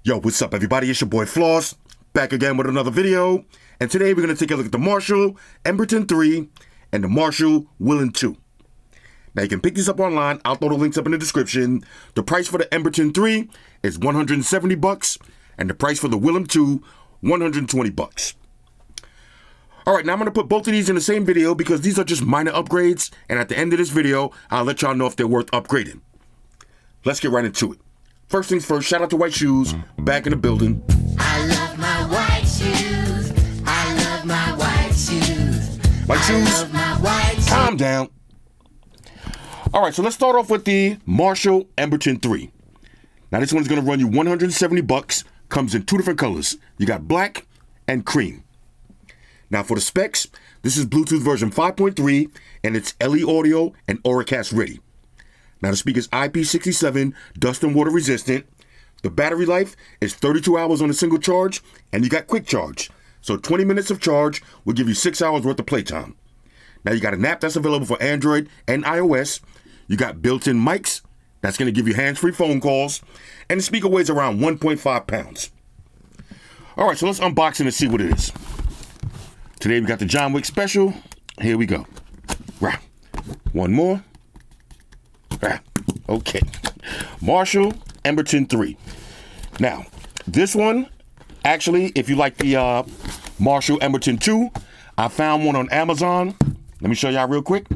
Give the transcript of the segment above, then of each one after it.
Yo, what's up everybody? It's your boy Floss, back again with another video. And today we're going to take a look at the Marshall Emberton 3 and the Marshall Willen 2. Now you can pick these up online. I'll throw the links up in the description. The price for the Emberton 3 is $170 and the price for the Willen 2, $120. Alright, now I'm going to put both of these in the same video because these are just minor upgrades, and at the end of this video, I'll let y'all know if they're worth upgrading. Let's get right into it. First things first, shout out to White Shoes, back in the building. I love my white shoes. I love my white shoes. White Shoes, I love my white shoes. calm down. Alright, so let's start off with the Marshall Emberton 3. Now this one's going to run you $170, comes in two different colors. You got black and cream. Now for the specs, this is Bluetooth version 5.3 and it's LE audio and Auracast ready. Now the speaker's IP67 dust and water resistant. The battery life is 32 hours on a single charge and you got quick charge. So 20 minutes of charge will give you 6 hours worth of playtime. Now you got an app that's available for Android and iOS. You got built-in mics that's going to give you hands-free phone calls. And the speaker weighs around 1.5 pounds. All right, so let's unbox it and see what it is. Today we got the John Wick special. Here we go. Right. One more. Right. Okay. Marshall Emberton 3. Now, this one, actually, if you like the Marshall Emberton 2, I found one on Amazon. Let me show y'all real quick.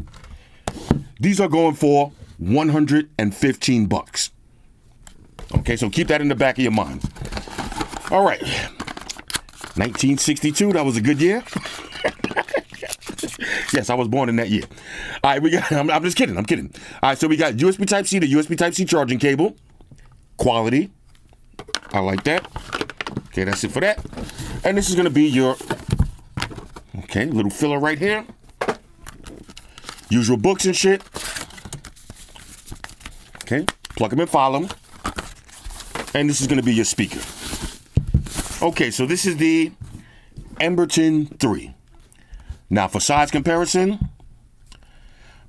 These are going for $115. Okay, so keep that in the back of your mind. All right. 1962, that was a good year. Yes, I was born in that year. All right, we got, I'm just kidding, I'm kidding. All right, so we got USB Type-C to USB Type-C charging cable. Quality. I like that. Okay, that's it for that. And this is going to be your, okay, little filler right here. Usual books and shit. Okay, plug them and file them. And this is going to be your speaker. Okay, so this is the Emberton 3. Now for size comparison,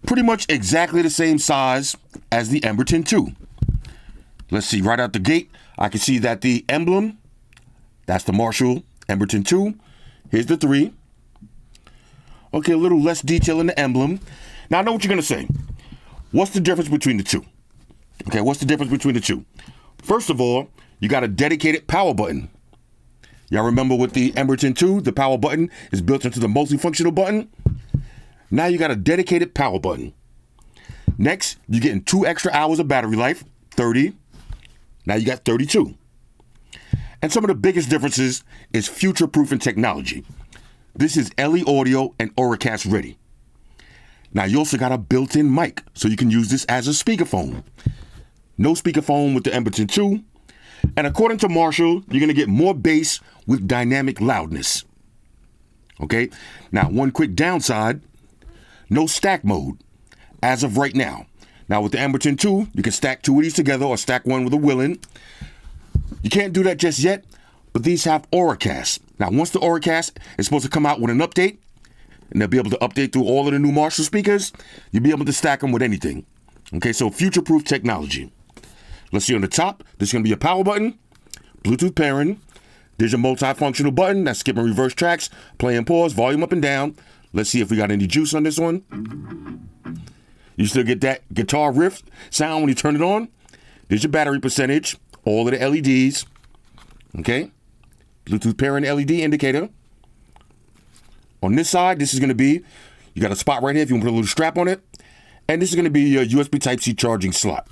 pretty much exactly the same size as the Emberton 2. Let's see, right out the gate, I can see that the emblem, that's the Marshall Emberton 2. Here's the 3. Okay, a little less detail in the emblem. Now I know what you're going to say. What's the difference between the two? Okay, what's the difference between the two? First of all, you got a dedicated power button. Y'all remember with the Emberton 2, the power button is built into the multifunctional button. Now you got a dedicated power button. Next, you're getting 2 extra hours of battery life, 30. Now you got 32. And some of the biggest differences is future-proofing technology. This is LE audio and Auracast ready. Now you also got a built-in mic, so you can use this as a speakerphone. No speakerphone with the Emberton 2. And according to Marshall, you're going to get more bass with dynamic loudness. Okay? Now, one quick downside, no stack mode as of right now. Now, with the Emberton 2, you can stack 2 of these together or stack one with a Willen. You can't do that just yet, but these have Auracast. Now, once the Auracast is supposed to come out with an update, and they'll be able to update through all of the new Marshall speakers, you'll be able to stack them with anything. Okay, so future-proof technology. Let's see on the top, this is going to be a power button, Bluetooth pairing. There's your multifunctional button, that's skip and reverse tracks, play and pause, volume up and down. Let's see if we got any juice on this one. You still get that guitar riff sound when you turn it on. There's your battery percentage, all of the LEDs. Okay, Bluetooth pairing LED indicator. On this side, this is going to be, you got a spot right here if you want to put a little strap on it. And this is going to be your USB Type-C charging slot.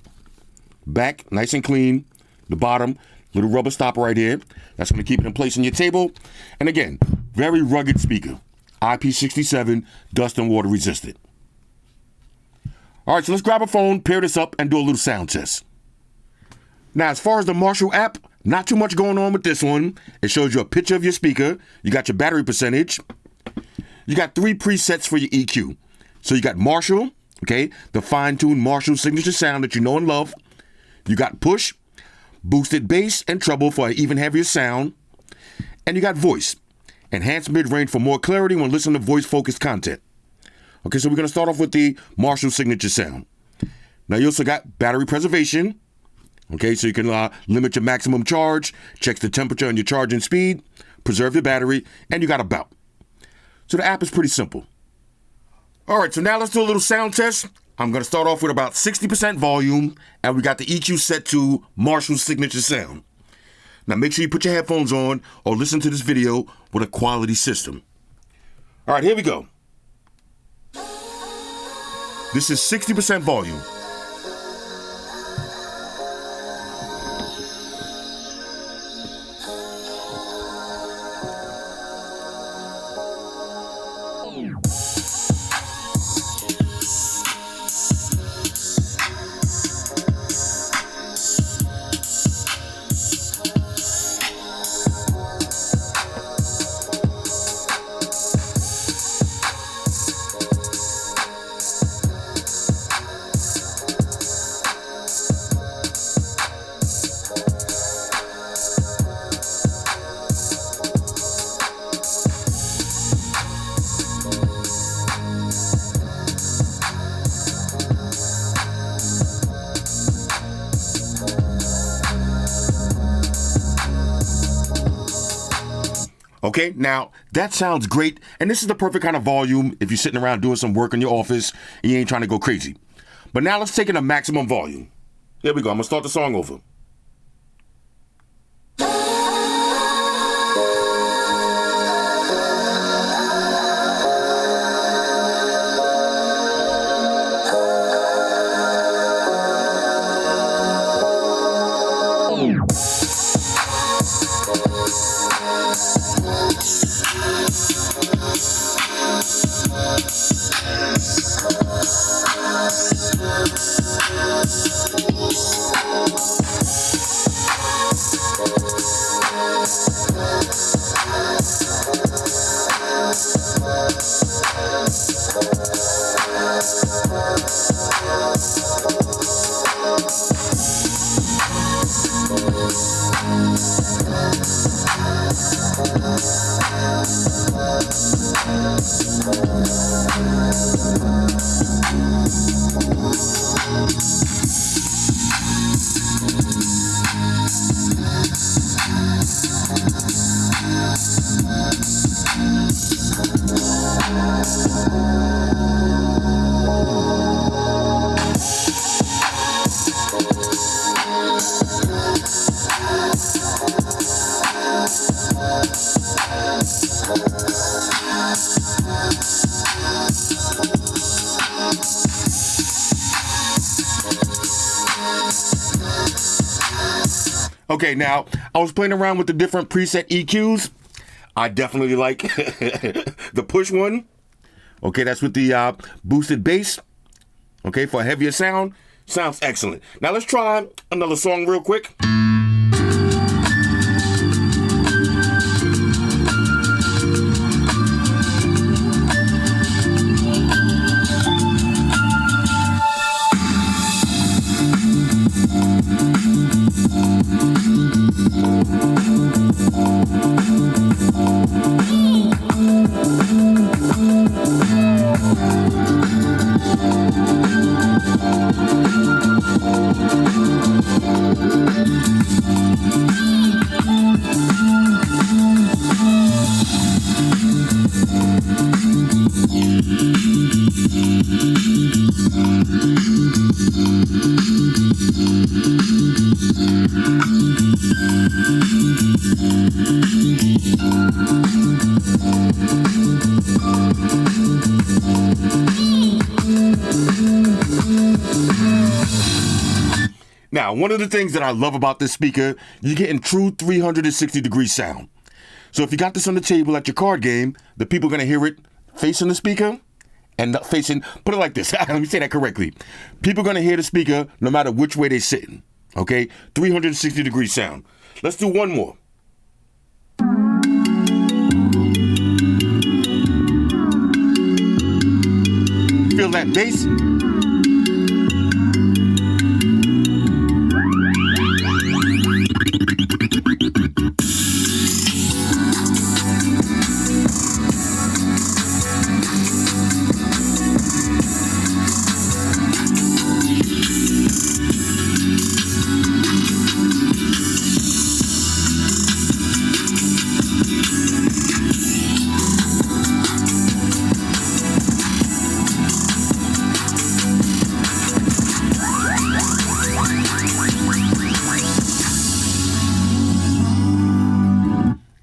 Back, nice and clean. The bottom, little rubber stopper right here. That's going to keep it in place on your table. And again, very rugged speaker. IP67, dust and water resistant. All right, so let's grab a phone, pair this up, and do a little sound test. Now, as far as the Marshall app, not too much going on with this one. It shows you a picture of your speaker. You got your battery percentage. You got 3 presets for your EQ. So you got Marshall, okay, the fine-tuned Marshall signature sound that you know and love. You got push, boosted bass and treble for an even heavier sound. And you got voice, enhanced mid-range for more clarity when listening to voice-focused content. Okay, so we're going to start off with the Marshall signature sound. Now you also got battery preservation. Okay, so you can limit your maximum charge, checks the temperature and your charging speed, preserve your battery, and you got a belt. So the app is pretty simple. All right, so now let's do a little sound test. I'm going to start off with about 60% volume, and we got the EQ set to Marshall's signature sound. Now make sure you put your headphones on or listen to this video with a quality system. All right, here we go. This is 60% volume. Okay, now that sounds great, and this is the perfect kind of volume if you're sitting around doing some work in your office and you ain't trying to go crazy. But now let's take it to maximum volume. Here we go. I'm going to start the song over. Okay, now, I was playing around with the different preset EQs. I definitely like the push one. Okay, that's with the boosted bass. Okay, for a heavier sound. Sounds excellent. Now, let's try another song real quick. Now, one of the things that I love about this speaker, you're getting true 360-degree sound. So if you got this on the table at your card game, the people are going to hear it facing the speaker and not facing, put it like this, let me say that correctly. People are going to hear the speaker no matter which way they're sitting, okay? 360-degree sound. Let's do one more. Feel that bass?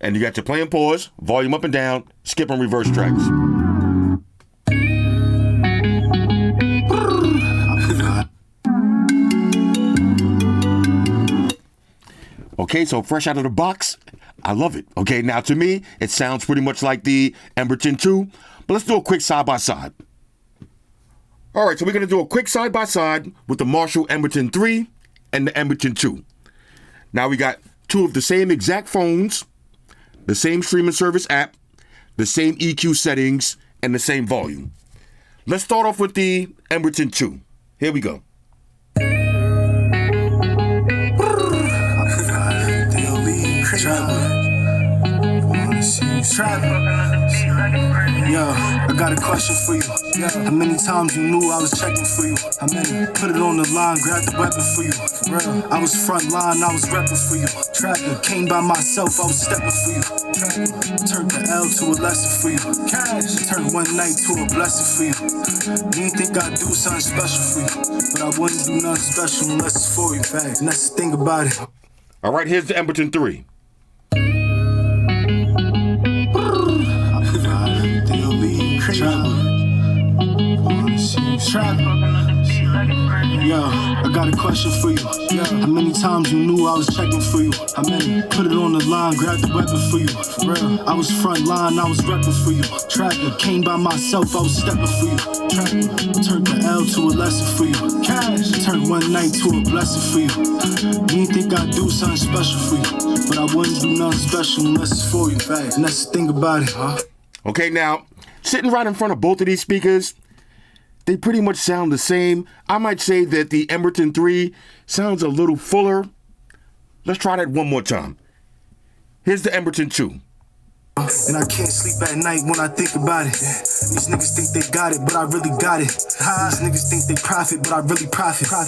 And you got your play and pause, volume up and down, skip and reverse tracks. Okay, so fresh out of the box, I love it. Okay, now to me, it sounds pretty much like the Emberton 2, but let's do a quick side-by-side. All right, so we're going to do a quick side-by-side with the Marshall Emberton 3 and the Emberton 2. Now we got two of the same exact phones, the same streaming service app, the same EQ settings, and the same volume. Let's start off with the Emberton 2. Here we go. Yo, I got a question for you. How many times you knew I was checking for you? How many? Put it on the line, grab the weapon for you. I was front line, I was repping for you. Tracking, came by myself, I was stepping for you. Turned the L to a lesson for you. Turned one night to a blessing for you. You didn't think I'd do something special for you, but I wouldn't do nothing special unless it's for you. And that's the thing about it. All right, here's the Emberton 3. Yo, I got a question for you. How many times you knew I was checking for you? How many? Put it on the line, grab the weapon for you. I was front line, I was repping for you. Tracking, came by myself, I was stepping for you. Tracking, turned the L to a lesson for you. Turned one night to a blessing for you. You didn't think I'd do something special for you, but I wouldn't do nothing special unless it's for you. And that's the thing about it, huh? Okay, now, sitting right in front of both of these speakers, they pretty much sound the same. I might say that the Emberton 3 sounds a little fuller. Let's try that one more time. Here's the Emberton 2. And I can't sleep at night when I think about it. These niggas think they got it, but I really got it. These niggas think they profit, but I really profit. I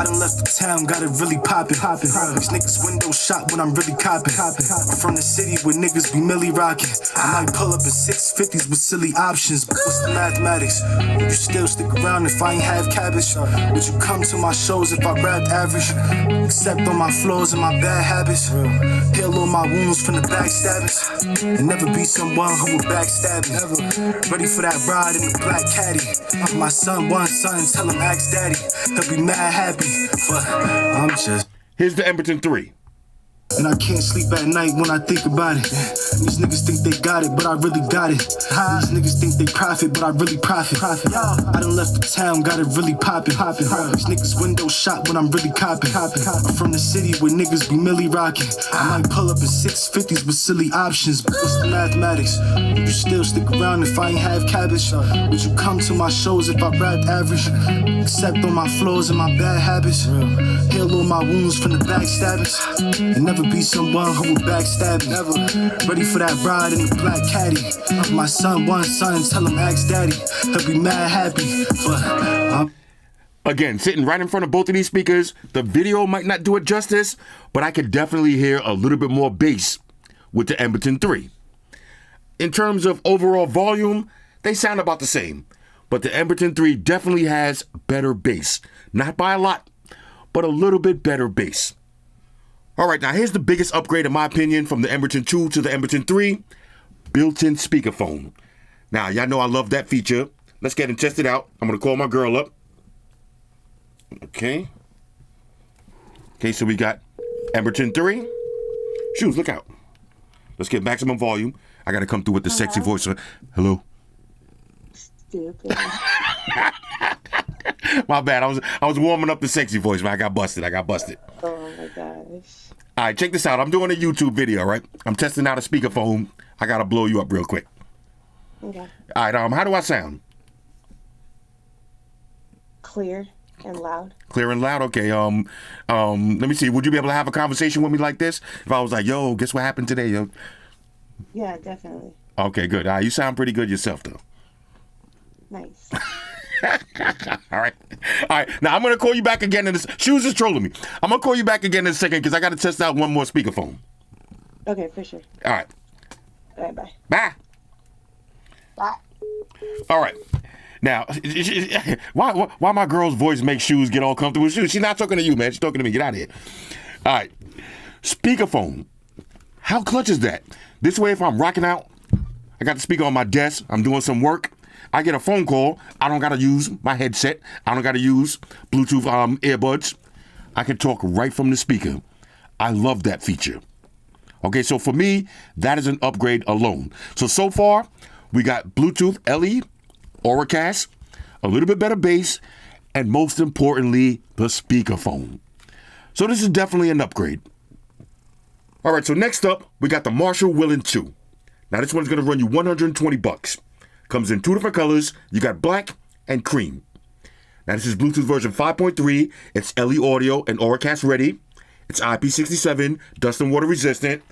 done left the town, got it really poppin'. These niggas window shop when I'm really copping. I'm from the city where niggas be milli rockin'. I might pull up in 650s with silly options, but what's the mathematics? Would you still stick around if I ain't have cabbage? Would you come to my shows if I rapped average? Except on my flaws and my bad habits. Heal all my wounds from the backstabbings. And never be someone who will backstab me. Ready for that ride in the black caddy. My son wants something, tell him ask daddy. He'll be mad happy, but I'm just. Here's the Emberton 3. And I can't sleep at night when I think about it. These niggas think they got it, but I really got it. These niggas think they profit, but I really profit. I done left the town, got it really poppin'. These niggas window shop when I'm really copping. I'm from the city where niggas be milli rockin'. I might pull up in 650s with silly options, but what's the mathematics? Would you still stick around if I ain't have cabbage? Would you come to my shows if I rapped average? Except on my flaws and my bad habits. Heal all my wounds from the backstabbings. And never be someone who will backstab me. Never. Ready for that ride in the black caddy. My son wants something, tell him ask daddy. He'll be mad happy, but Again, sitting right in front of both of these speakers, the video might not do it justice, but I could definitely hear a little bit more bass with the Emberton 3. In terms of overall volume, they sound about the same, but the Emberton 3 definitely has better bass. Not by a lot, but a little bit better bass. All right, now here's the biggest upgrade in my opinion from the Emberton 2 to the Emberton 3, built-in speakerphone. Now, y'all know I love that feature. Let's get and test it out. I'm going to call my girl up. Okay, so we got Emberton 3. Shoes, look out. Let's get maximum volume. I got to come through with the sexy voice. Hello? Stupid. My bad. I was warming up the sexy voice, but I got busted. Oh my gosh. All right, check this out. I'm doing a YouTube video, right? I'm testing out a speakerphone. I got to blow you up real quick. Okay. All right, how do I sound? Clear and loud. Clear and loud? Okay, let me see. Would you be able to have a conversation with me like this? If I was like, yo, guess what happened today, yo? Yeah, definitely. Okay, good. All right, you sound pretty good yourself, though. Nice. All right. Now I'm gonna call you back again. Shoes is trolling me. I'm gonna call you back again in a second because I got to test out one more speakerphone. Okay, for sure. All right. All right, bye. Bye. Bye. All right. Now, why my girl's voice makes shoes get all comfortable with shoes? She's not talking to you, man. She's talking to me. Get out of here. All right. Speakerphone. How clutch is that? This way, if I'm rocking out, I got the speaker on my desk, I'm doing some work, I get a phone call, I don't got to use my headset, I don't got to use Bluetooth earbuds. I can talk right from the speaker. I love that feature. Okay, so for me, that is an upgrade alone. So far, we got Bluetooth LE, Auracast, a little bit better bass, and most importantly, the speakerphone. So this is definitely an upgrade. All right, so next up, we got the Marshall Willen 2. Now this one's gonna run you $120. Comes in 2 different colors. You got black and cream. Now this is Bluetooth version 5.3. It's LE audio and Auracast ready. It's IP67, dust and water resistant.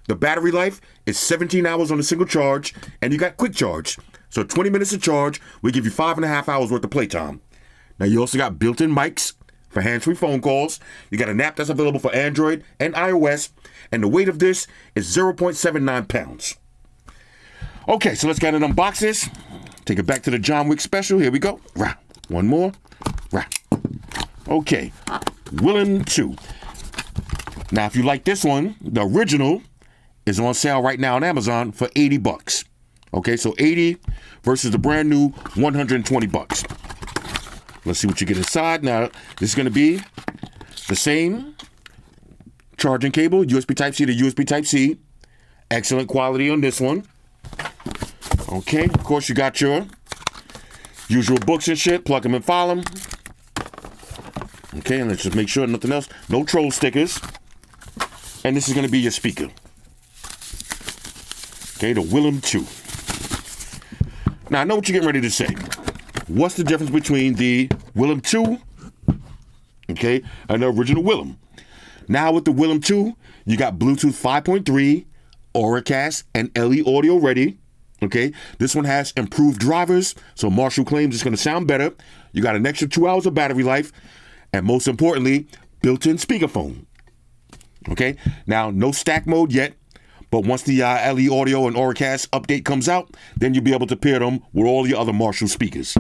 The battery life is 17 hours on a single charge, and you got quick charge. So 20 minutes to charge, we give you 5.5 hours worth of playtime. Now you also got built-in mics for hands-free phone calls. You got an app that's available for Android and iOS, and the weight of this is 0.79 pounds. Okay, so let's get it unbox this. Take it back to the John Wick special. Here we go. Rah. One more. Rah. Okay, Willen 2. Now, if you like this one, the original is on sale right now on Amazon for $80. Okay, so 80 versus the brand new $120. Let's see what you get inside. Now, this is going to be the same charging cable, USB Type-C to USB Type-C. Excellent quality on this one. Okay, of course, you got your usual books and shit. Plug them and file them. Okay, and let's just make sure nothing else. No troll stickers. And this is going to be your speaker. Okay, the Willen 2. Now, I know what you're getting ready to say. What's the difference between the Willen 2, okay, and the original Willen? Now, with the Willen 2, you got Bluetooth 5.3, Auracast, and LE audio ready. Okay, this one has improved drivers, so Marshall claims it's going to sound better. You got an extra 2 hours of battery life, and most importantly, built-in speakerphone. Okay, now no stack mode yet, but once the LE audio and Auracast update comes out, then you'll be able to pair them with all your other Marshall speakers.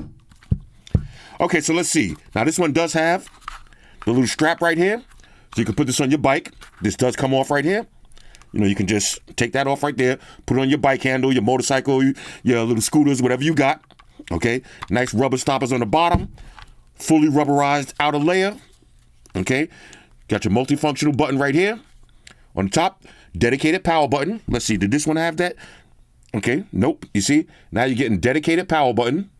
Okay, so let's see. Now this one does have the little strap right here, so you can put this on your bike. This does come off right here. You know, you can just take that off right there, put it on your bike handle, your motorcycle, your little scooters, whatever you got. Okay, nice rubber stoppers on the bottom, fully rubberized outer layer. Okay, got your multifunctional button right here. On the top, dedicated power button. Let's see, did this one have that? Okay, nope. You see, now you're getting dedicated power button.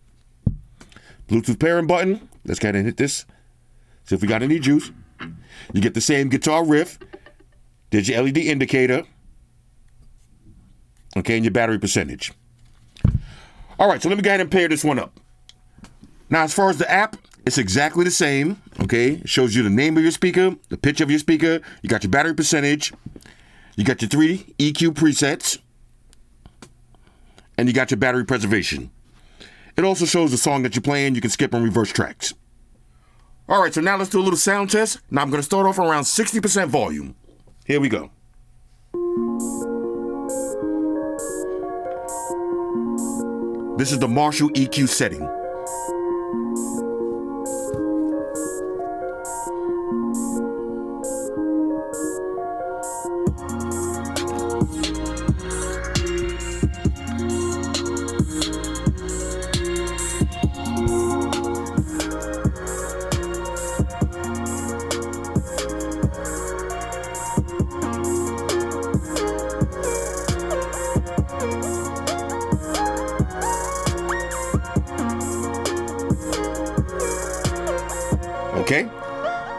Bluetooth pairing button. Let's go ahead and hit this. See if we got any juice. You get the same guitar riff. There's your LED indicator. Okay, and your battery percentage. All right, so let me go ahead and pair this one up. Now, as far as the app, it's exactly the same. Okay, it shows you the name of your speaker, the pitch of your speaker. You got your battery percentage. You got your 3 EQ presets. And you got your battery preservation. It also shows the song that you're playing. You can skip and reverse tracks. All right, so now let's do a little sound test. Now I'm going to start off around 60% volume. Here we go. This is the Marshall EQ setting. Okay?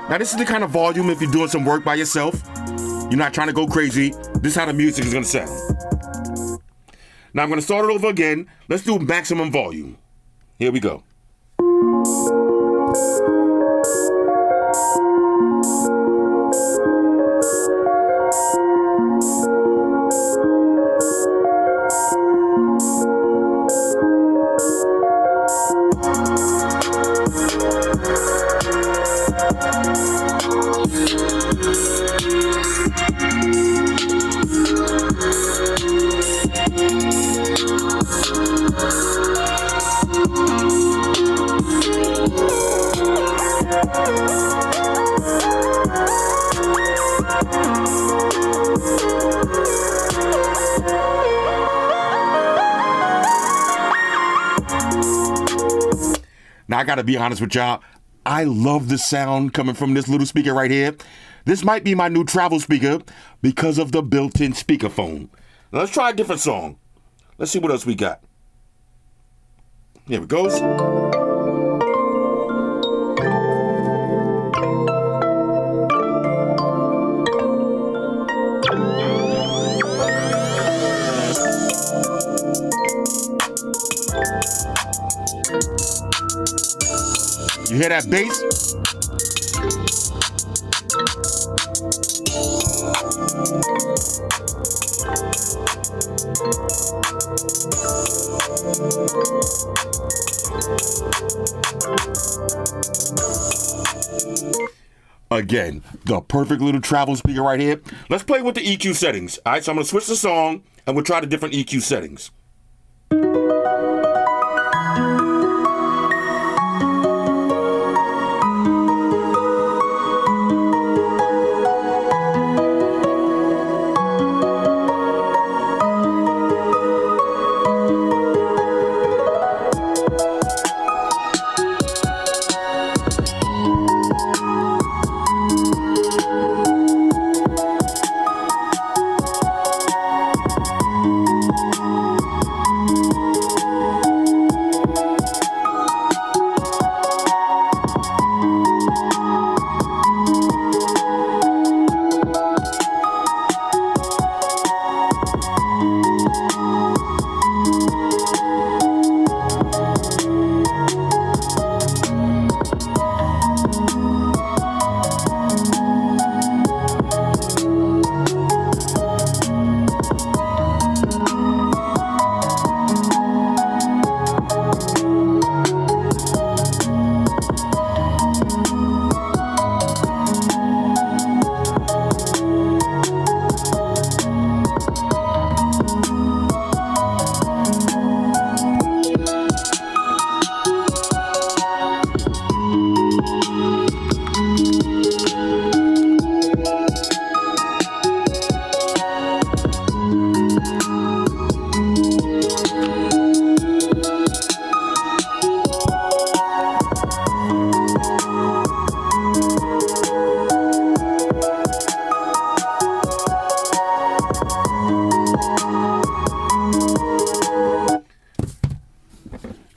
Now this is the kind of volume if you're doing some work by yourself. You're not trying to go crazy. This is how the music is going to sound. Now I'm going to start it over again. Let's do maximum volume. Here we go. Now, I got to be honest with y'all. I love the sound coming from this little speaker right here. This might be my new travel speaker because of the built-in speakerphone. Now, let's try a different song. Let's see what else we got. Here it goes. You hear that bass? Again, the perfect little travel speaker right here. Let's play with the EQ settings. All right, so I'm going to switch the song and we'll try the different EQ settings.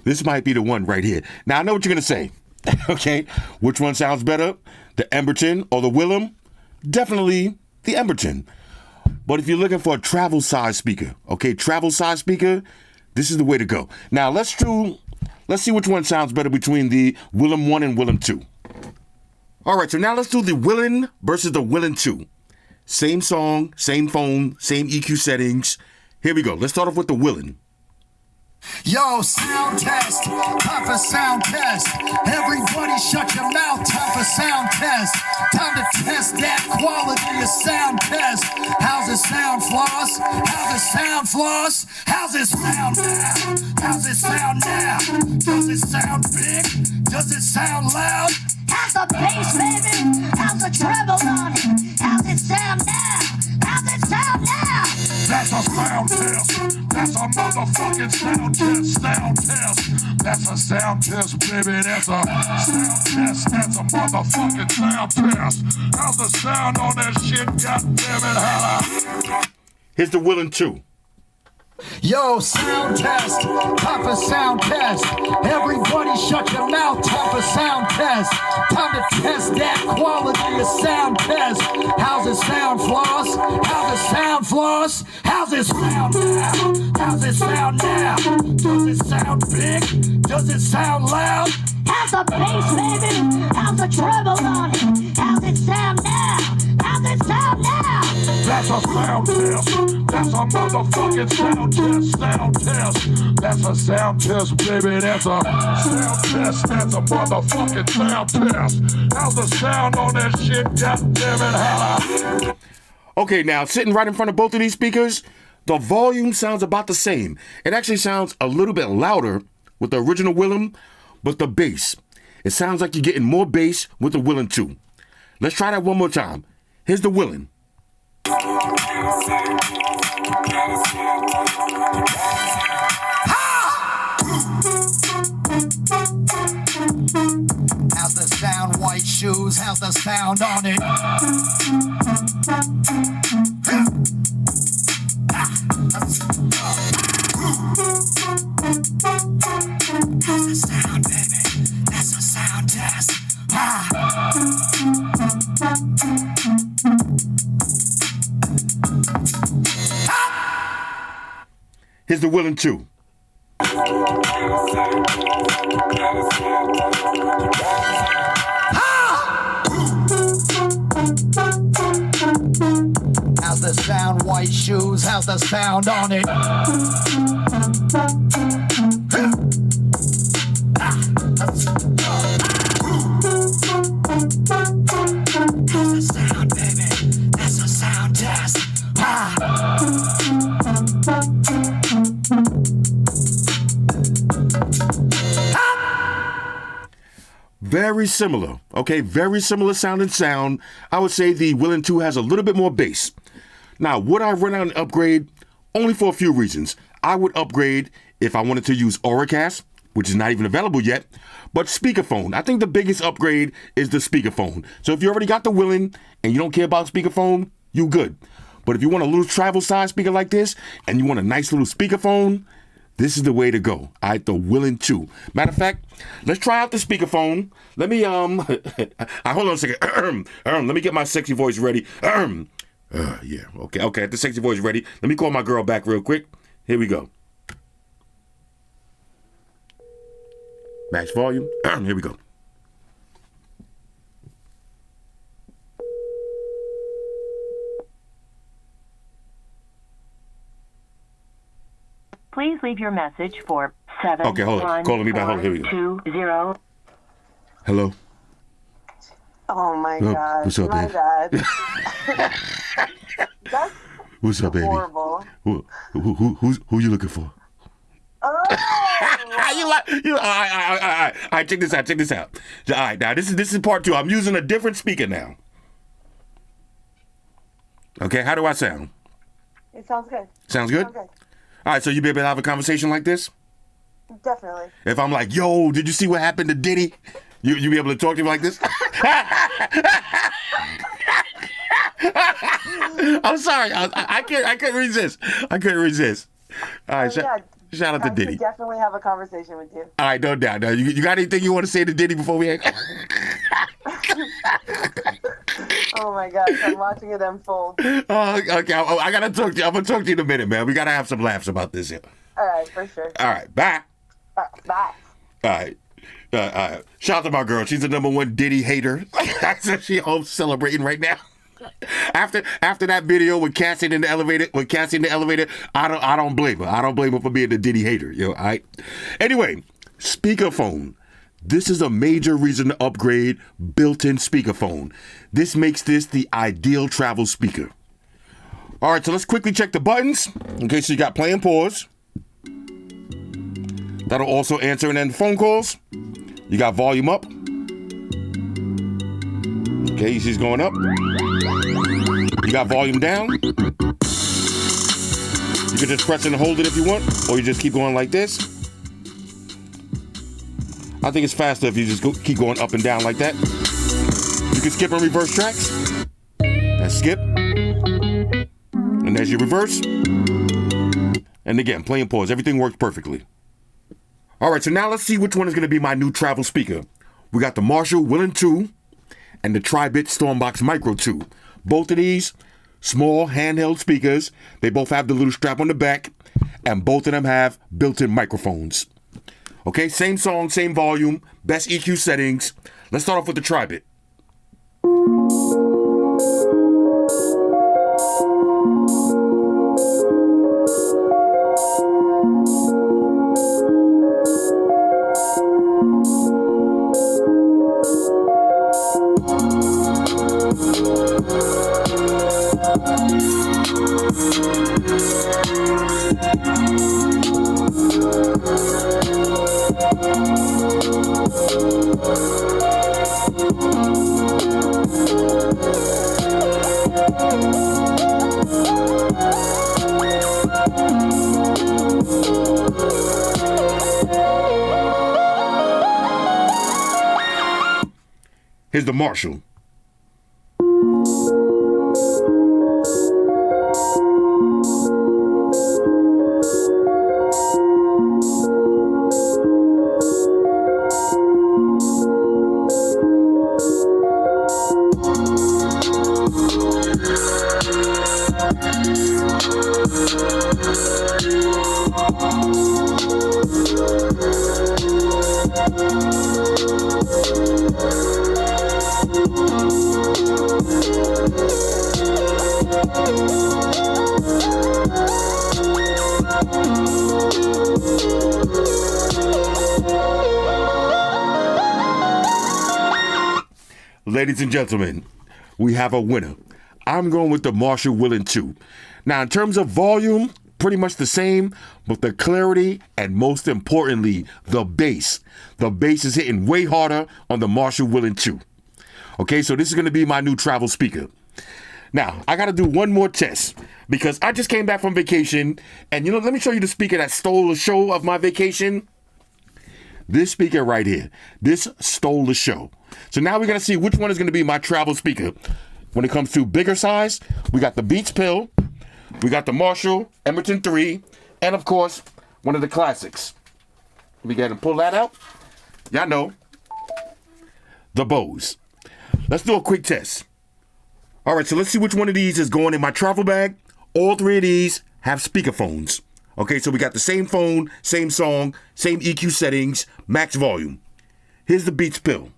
This might be the one right here. Now, I know what you're going to say. Okay, which one sounds better? The Emberton or the Willen? Definitely the Emberton. But if you're looking for a travel size speaker, okay, travel size speaker, this is the way to go. Now, let's see which one sounds better between the Willen 1 and Willen 2. All right, so now let's do the Willen versus the Willen 2. Same song, same phone, same EQ settings. Here we go. Let's start off with the Willen. Yo, sound test, time for sound test. Everybody shut your mouth, time for sound test. Time to test that quality of sound test. How's it sound, Floss? How's it sound, Floss? How's it sound now? How's it sound now? Does it sound big? Does it sound loud? How's the bass, baby? How's the treble on it? How's it sound now? How's it sound now? That's a sound test. That's a motherfucking sound test. Sound test. That's a sound test, baby. That's a sound test. That's a motherfucking sound test. How's the sound on that shit? God damn it, holla. Here's the Willen 2. Yo, sound test, time for sound test. Everybody shut your mouth, time for sound test. Time to test that quality of sound test. How's it sound, Floss? How's it sound, Floss? How's it sound now? How's it sound now? Does it sound big? Does it sound loud? How's the bass, baby? How's the treble on it? How's it sound now? How's it sound now? That's a sound test. That's a motherfucking sound test. Sound test. That's a sound test, baby. That's a sound test. That's a motherfucking sound test. How's the sound on that shit? God damn it, holla. Okay, now sitting right in front of both of these speakers, the volume sounds about the same. It actually sounds a little bit louder with the original Willen, but the bass, it sounds like you're getting more bass with the Willen 2. Let's try that one more time. Here's the Willen. the sound? White shoes, how's the sound on it? How's the sound, baby? That's a sound test. Here's the Willen 2. How's the sound? White shoes, how's the sound on it? How's the sound, baby? That's a sound test. Very similar, okay? Very similar sound. I would say the Willen 2 has a little bit more bass. Now, would I run out and upgrade? Only for a few reasons. I would upgrade if I wanted to use Auracast, which is not even available yet, but speakerphone. I think the biggest upgrade is the speakerphone. So if you already got the Willen and you don't care about speakerphone, you good. But if you want a little travel size speaker like this and you want a nice little speakerphone, this is the way to go. All right, the Willen 2. Matter of fact, let's try out the speakerphone. Let me, hold on a second. Let me get my sexy voice ready. Yeah, okay, the sexy voice ready. Let me call my girl back real quick. Here we go. Max volume. Here we go. Please leave your message for 7. Okay, hold on. Calling me back. Hold on. Here we go. 20. Hello. Oh my Oh, God. what's up, My baby? bad. That's What's up, baby? horrible. Who you looking for? Oh. All right, check this out. All right, now this is part 2. I'm using a different speaker now. Okay, how do I sound? It sounds good. Sounds good? Sounds good. All right, so you be able to have a conversation like this? Definitely. If I'm like, yo, did you see what happened to Diddy? You be able to talk to me like this? I'm sorry. I couldn't resist. I couldn't resist. All right, shout out to I Diddy. could definitely have a conversation with you. All right, no doubt. Now, you got anything you want to say to Diddy before we hang? Oh my gosh, I'm watching it unfold. Oh, okay. I gotta talk to you. I'm gonna talk to you in a minute, man. We gotta have some laughs about this here. All right, for sure. All right, bye. Bye. All right. Shout out to my girl. She's the #1 Diddy hater. So she home celebrating right now. After that video with Cassie in the elevator, I don't blame her. I don't blame her for being the Diddy hater. All right. Anyway, speakerphone. This is a major reason to upgrade built-in speakerphone. This makes this the ideal travel speaker. All right, so let's quickly check the buttons. Okay, so you got play and pause. That'll also answer and end phone calls. You got volume up. Okay, she's going up. You got volume down. You can just press and hold it if you want, or you just keep going like this. I think it's faster if you just keep going up and down like that. You can skip and reverse tracks. That's skip. And there's your reverse. And again, play and pause. Everything works perfectly. All right, so now let's see which one is going to be my new travel speaker. We got the Marshall Willen 2 and the Tri-Bit Stormbox Micro 2. Both of these, small handheld speakers. They both have the little strap on the back, and both of them have built-in microphones. Okay, same song, same volume, best EQ settings. Let's start off with the Tri-Bit. Here's the Marshall. Ladies and gentlemen, we have a winner. I'm going with the Marshall Willen 2. Now, in terms of volume, pretty much the same, but the clarity and most importantly, the bass. The bass is hitting way harder on the Marshall Willen 2. Okay, so this is going to be my new travel speaker. Now, I got to do one more test because I just came back from vacation, and let me show you the speaker that stole the show of my vacation. This speaker right here, this stole the show. So now we're going to see which one is going to be my travel speaker. When it comes to bigger size, we got the Beats Pill, we got the Marshall Emberton 3, and of course, one of the classics. Let me go ahead and pull that out. Y'all know, the Bose. Let's do a quick test. All right, so let's see which one of these is going in my travel bag. All three of these have speakerphones. Okay, so we got the same phone, same song, same EQ settings, max volume. Here's the Beats Pill.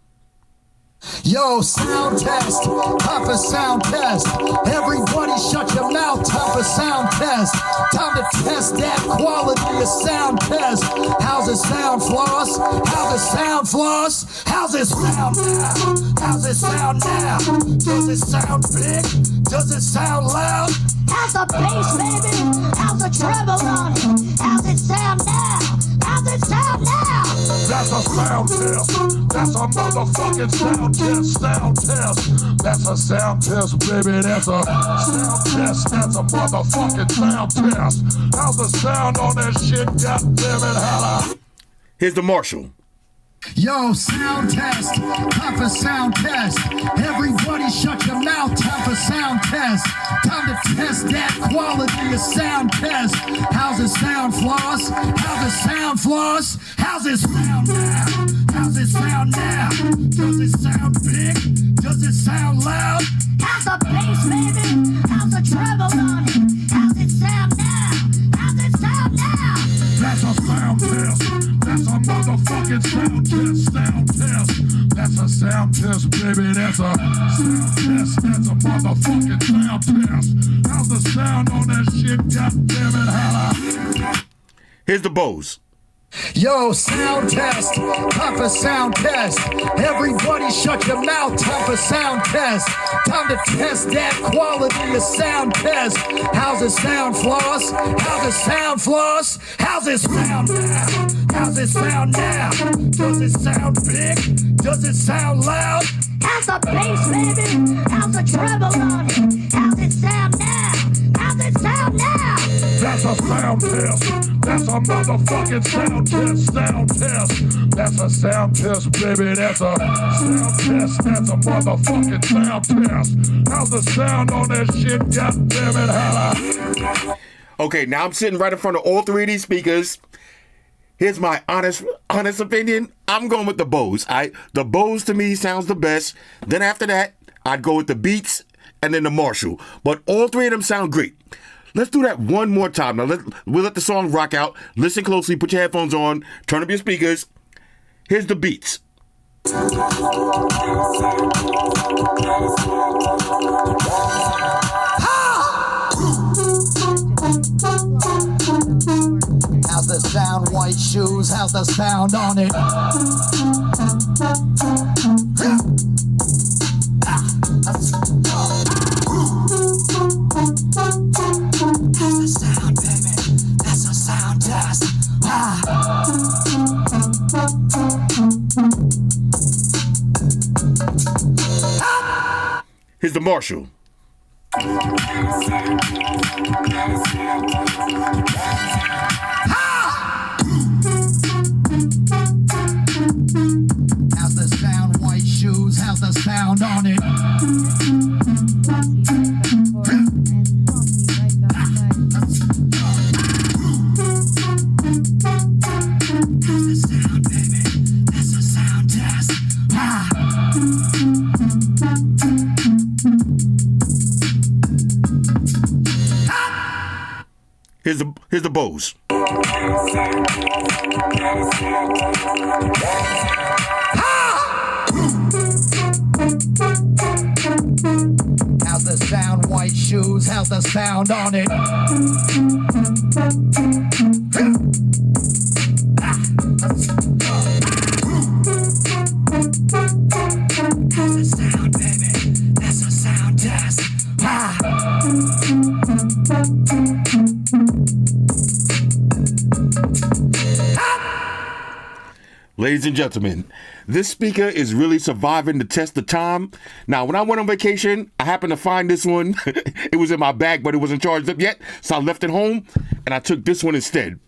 Yo, sound test, time for sound test. Everybody shut your mouth, time for sound test. Time to test that quality of sound test. How's it sound, Floss? How's it sound, Floss? How's it sound now? How's it sound now? Does it sound big? Does it sound loud? How's the bass, baby? How's the treble on it? How's it sound now? How's it sound now? That's a sound test. That's a motherfucking sound test. Sound test. That's a sound test, baby. That's a sound test. That's a motherfucking sound test. How's the sound on that shit? God damn it, holla. Here's the Marshall. Yo, sound test, time for sound test. Everybody shut your mouth, time for sound test. Time to test that quality of sound test. How's it sound, Floss? How's it sound, Floss? How's it sound now? How's it sound now? Does it sound big? Does it sound loud? How's the bass, baby? How's the treble on it? How's it sound now? How's it sound now? That's a sound test. That's a motherfucking sound test. Sound test. That's a sound test, baby. That's a sound test. That's a motherfucking sound test. How's the sound on that shit? God damn it, holla. Here's the Bose. Yo, sound test, time for sound test. Everybody shut your mouth, time for sound test. Time to test that quality of sound test. How's it sound, Floss? How's it sound, Floss? How's it sound now? How's it sound now? Does it sound big? Does it sound loud? How's the bass, baby? How's the treble on it? How's it sound now? How's it sound now? That's a sound test. That's a motherfucking sound test. Sound test. That's a sound test, baby. That's a sound test. That's a motherfucking sound test. How's the sound on that shit? God damn it, holla. Okay, now I'm sitting right in front of all three of these speakers. Here's my honest opinion. I'm going with the Bose. The Bose to me sounds the best. Then after that, I'd go with the Beats and then the Marshall. But all three of them sound great. Let's do that one more time. Now we'll let the song rock out. Listen closely. Put your headphones on. Turn up your speakers. Here's the Beats. How's the sound, white shoes? How's the sound on it? How's the sound, baby? That's a sound test. Here's the Marshall. How's the sound, white shoes? How's the sound? Here's the Bose. How's the sound? White shoes. How's the sound on it? How's the sound, baby? That's a sound test. Ladies and gentlemen, this speaker is really surviving the test of time. Now, when I went on vacation, I happened to find this one. It was in my bag, but it wasn't charged up yet, so I left it home, and I took this one instead.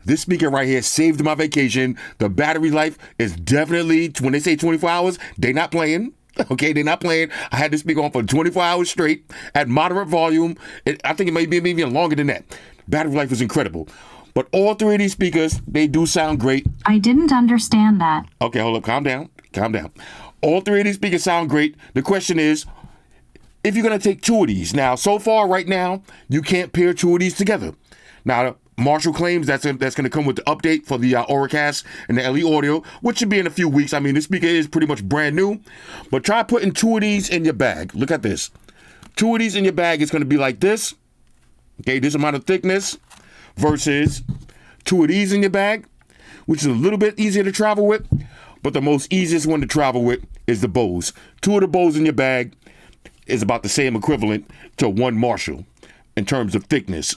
This speaker right here saved my vacation. The battery life is definitely, when they say 24 hours, they're not playing. Okay, they're not playing. I had this speaker on for 24 hours straight at moderate volume. I think it may be even longer than that. Battery life is incredible. But all three of these speakers, they do sound great. I didn't understand that. Okay, hold up. Calm down. All three of these speakers sound great. The question is, if you're going to take two of these. Now, so far right now, you can't pair two of these together. Now, Marshall claims that's going to come with the update for the Auracast and the LE Audio, which should be in a few weeks. I mean, this speaker is pretty much brand new. But try putting two of these in your bag. Look at this. Two of these in your bag is going to be like this. Okay, this amount of thickness. Versus two of these in your bag, which is a little bit easier to travel with, but the most easiest one to travel with is the Bose. Two of the Bose in your bag is about the same equivalent to one Marshall in terms of thickness.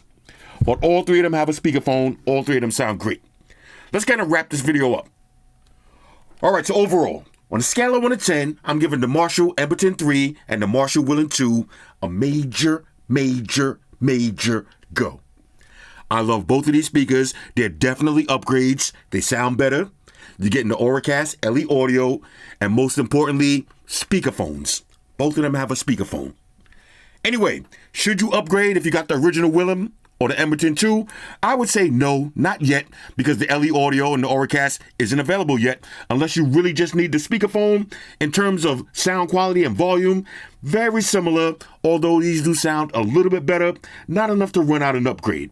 But all three of them have a speakerphone. All three of them sound great. Let's kind of wrap this video up. All right, so overall, on a scale of 1 to 10, I'm giving the Marshall Emberton 3 and the Marshall Willen 2 a major go. I love both of these speakers. They're definitely upgrades. They sound better. You're getting the Auracast, LE Audio, and most importantly, speakerphones. Both of them have a speakerphone. Anyway, should you upgrade if you got the original Willen or the Emberton 2? I would say no, not yet, because the LE Audio and the Auracast isn't available yet, unless you really just need the speakerphone. In terms of sound quality and volume, very similar, although these do sound a little bit better, not enough to run out an upgrade.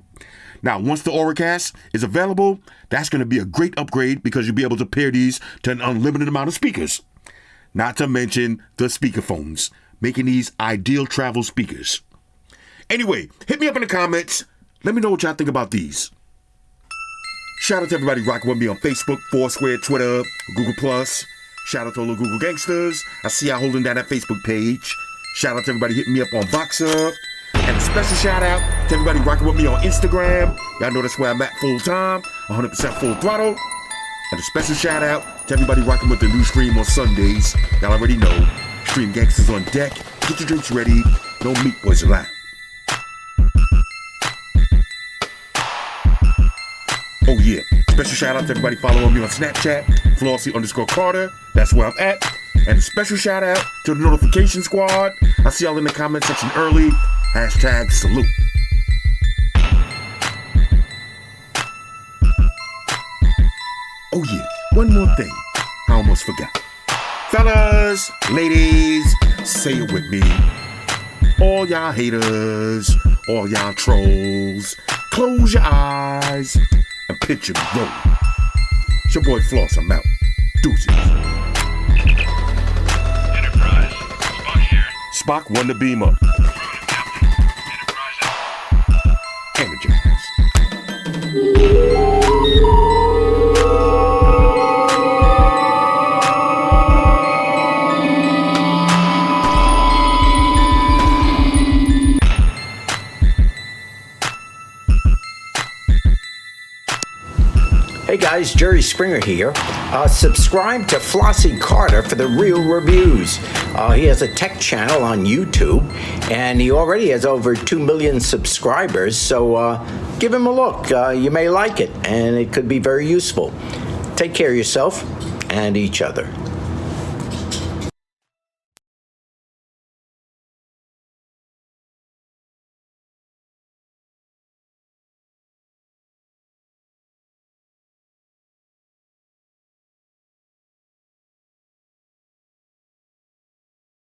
Now, once the Auracast is available, that's going to be a great upgrade because you'll be able to pair these to an unlimited amount of speakers. Not to mention the speakerphones, making these ideal travel speakers. Anyway, hit me up in the comments. Let me know what y'all think about these. Shout out to everybody rocking with me on Facebook, Foursquare, Twitter, Google+. Shout out to all the Google gangsters. I see y'all holding down that Facebook page. Shout out to everybody hitting me up on Voxer. And a special shout out to everybody rocking with me on Instagram. Y'all know that's where I'm at full time, 100% full throttle. And a special shout out to everybody rocking with the new stream on Sundays. Y'all already know, Stream Gangsters on deck. Get your drinks ready. No meat boys allowed. Oh yeah, special shout out to everybody following me on Snapchat, Flossy_Carter. That's where I'm at. And a special shout out to the notification squad. I see y'all in the comment section early. Hashtag salute. Oh yeah, one more thing. I almost forgot. Fellas, ladies, say it with me. All y'all haters, all y'all trolls, close your eyes and picture me rolling. It's your boy Floss, I'm out. Deuces. Enterprise, Spock here. Spock won the beam up. Energize. Hey guys, Jerry Springer here. Subscribe to Flossy Carter for the real reviews. He has a tech channel on YouTube, and he already has over 2 million subscribers, so give him a look. You may like it, and it could be very useful. Take care of yourself and each other.